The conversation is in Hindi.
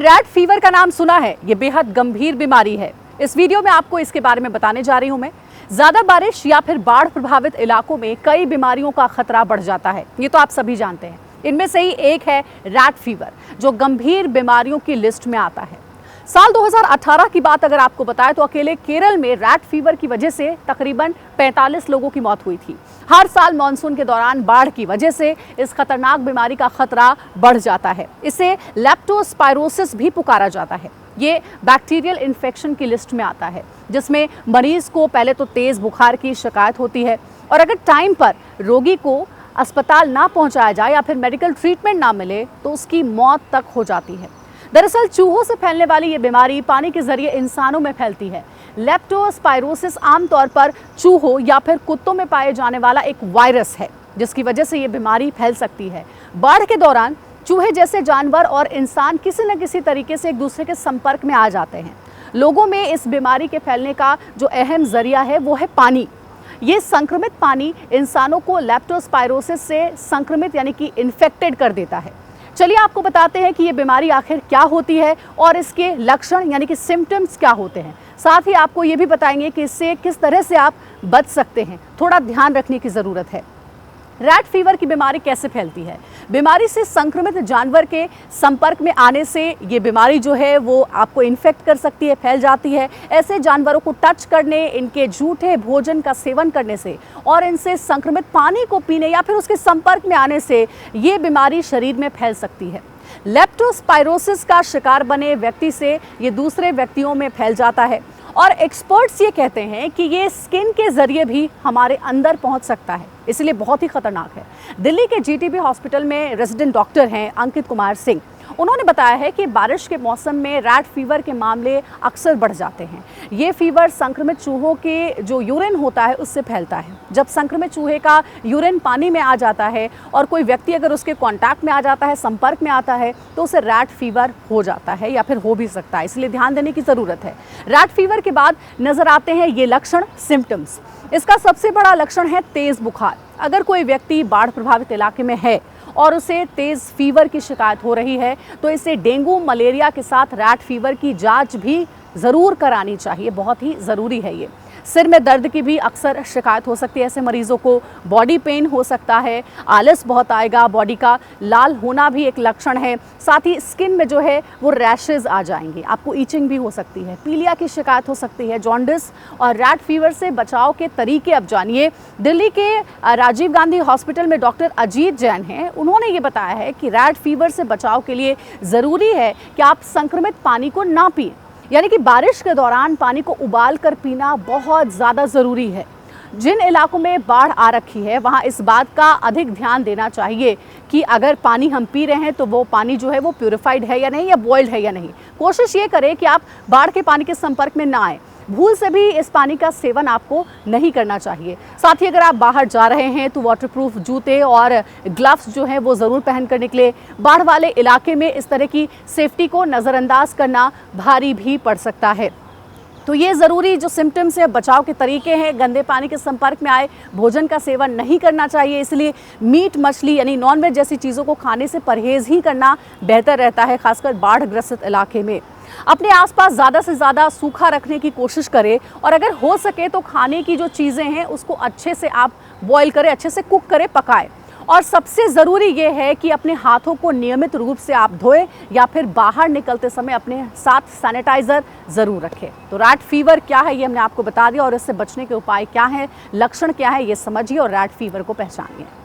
रैट फीवर का नाम सुना है? ये बेहद गंभीर बीमारी है। इस वीडियो में आपको इसके बारे में बताने जा रही हूं मैं। ज्यादा बारिश या फिर बाढ़ प्रभावित इलाकों में कई बीमारियों का खतरा बढ़ जाता है, ये तो आप सभी जानते हैं। इनमें से ही एक है रैट फीवर, जो गंभीर बीमारियों की लिस्ट में आता है। साल 2018 की बात अगर आपको बताएं तो अकेले केरल में रैट फीवर की वजह से तकरीबन 45 लोगों की मौत हुई थी। हर साल मानसून के दौरान बाढ़ की वजह से इस खतरनाक बीमारी का खतरा बढ़ जाता है। इसे लेप्टोस्पायरोसिस भी पुकारा जाता है। ये बैक्टीरियल इन्फेक्शन की लिस्ट में आता है, जिसमें मरीज को पहले तो तेज बुखार की शिकायत होती है और अगर टाइम पर रोगी को अस्पताल ना पहुंचाया जाए या फिर मेडिकल ट्रीटमेंट ना मिले तो उसकी मौत तक हो जाती है। दरअसल चूहों से फैलने वाली ये बीमारी पानी के जरिए इंसानों में फैलती है। लेप्टोस्पायरोसिस आमतौर पर चूहों या फिर कुत्तों में पाए जाने वाला एक वायरस है, जिसकी वजह से ये बीमारी फैल सकती है। बाढ़ के दौरान चूहे जैसे जानवर और इंसान किसी न किसी तरीके से एक दूसरे के संपर्क में आ जाते हैं। लोगों में इस बीमारी के फैलने का जो अहम जरिया है वो है पानी। ये संक्रमित पानी इंसानों को लेप्टोस्पायरोसिस से संक्रमित यानी कि इन्फेक्टेड कर देता है। चलिए आपको बताते हैं कि ये बीमारी आखिर क्या होती है और इसके लक्षण यानी कि सिम्टम्स क्या होते हैं। साथ ही आपको ये भी बताएंगे कि इससे किस तरह से आप बच सकते हैं। थोड़ा ध्यान रखने की ज़रूरत है। रैट फीवर की बीमारी कैसे फैलती है? बीमारी से संक्रमित जानवर के संपर्क में आने से ये बीमारी जो है वो आपको इन्फेक्ट कर सकती है, फैल जाती है। ऐसे जानवरों को टच करने, इनके झूठे भोजन का सेवन करने से और इनसे संक्रमित पानी को पीने या फिर उसके संपर्क में आने से ये बीमारी शरीर में फैल सकती है। लेप्टोस्पायरोसिस का शिकार बने व्यक्ति से ये दूसरे व्यक्तियों में फैल जाता है और एक्सपर्ट्स ये कहते हैं कि ये स्किन के जरिए भी हमारे अंदर पहुंच सकता है, इसलिए बहुत ही खतरनाक है। दिल्ली के जीटीबी हॉस्पिटल में रेजिडेंट डॉक्टर हैं अंकित कुमार सिंह। उन्होंने बताया है कि बारिश के मौसम में रैट फीवर के मामले अक्सर बढ़ जाते हैं। ये फीवर संक्रमित चूहों के जो यूरिन होता है उससे फैलता है। जब संक्रमित चूहे का यूरिन पानी में आ जाता है और कोई व्यक्ति अगर उसके कांटेक्ट में आ जाता है, संपर्क में आता है, तो उसे रैट फीवर हो जाता है या फिर हो भी सकता है। इसलिए ध्यान देने की ज़रूरत है। रैट फीवर के बाद नजर आते हैं ये लक्षण, सिम्टम्स। इसका सबसे बड़ा लक्षण है तेज बुखार। अगर कोई व्यक्ति बाढ़ प्रभावित इलाके में है और उसे तेज फीवर की शिकायत हो रही है तो इसे डेंगू मलेरिया के साथ रैट फीवर की जांच भी ज़रूर करानी चाहिए, बहुत ही ज़रूरी है ये। सिर में दर्द की भी अक्सर शिकायत हो सकती है ऐसे मरीजों को। बॉडी पेन हो सकता है, आलस बहुत आएगा, बॉडी का लाल होना भी एक लक्षण है। साथ ही स्किन में जो है वो रैशेज आ जाएंगे, आपको ईचिंग भी हो सकती है, पीलिया की शिकायत हो सकती है, जॉन्डिस। और रैट फीवर से बचाव के तरीके अब जानिए। दिल्ली के राजीव गांधी हॉस्पिटल में डॉक्टर अजीत जैन हैं। उन्होंने ये बताया है कि रैट फीवर से बचाव के लिए ज़रूरी है कि आप संक्रमित पानी को ना पिएं, यानी कि बारिश के दौरान पानी को उबाल कर पीना बहुत ज़्यादा ज़रूरी है। जिन इलाकों में बाढ़ आ रखी है वहाँ इस बात का अधिक ध्यान देना चाहिए कि अगर पानी हम पी रहे हैं तो वो पानी जो है वो प्यूरिफाइड है या नहीं, या बॉइल्ड है या नहीं। कोशिश ये करें कि आप बाढ़ के पानी के संपर्क में ना आए। भूल से भी इस पानी का सेवन आपको नहीं करना चाहिए। साथ ही अगर आप बाहर जा रहे हैं तो वाटरप्रूफ जूते और ग्लव्स जो हैं वो ज़रूर पहन कर निकले। बाढ़ वाले इलाके में इस तरह की सेफ्टी को नज़रअंदाज करना भारी भी पड़ सकता है। तो ये ज़रूरी जो सिम्टम्स है, बचाव के तरीके हैं। गंदे पानी के संपर्क में आए भोजन का सेवन नहीं करना चाहिए, इसलिए मीट मछली यानी नॉनवेज जैसी चीज़ों को खाने से परहेज़ ही करना बेहतर रहता है, खासकर बाढ़ ग्रसित इलाके में। अपने आसपास ज़्यादा से ज़्यादा सूखा रखने की कोशिश करें और अगर हो सके तो खाने की जो चीज़ें हैं उसको अच्छे से आप बॉईल करें, अच्छे से कुक करें, पकाएं। और सबसे ज़रूरी ये है कि अपने हाथों को नियमित रूप से आप धोएं या फिर बाहर निकलते समय अपने साथ सैनिटाइज़र ज़रूर रखें। तो रैट फीवर क्या है ये हमने आपको बता दिया और इससे बचने के उपाय क्या हैं, लक्षण क्या है, ये समझिए और रैट फीवर को पहचानिए।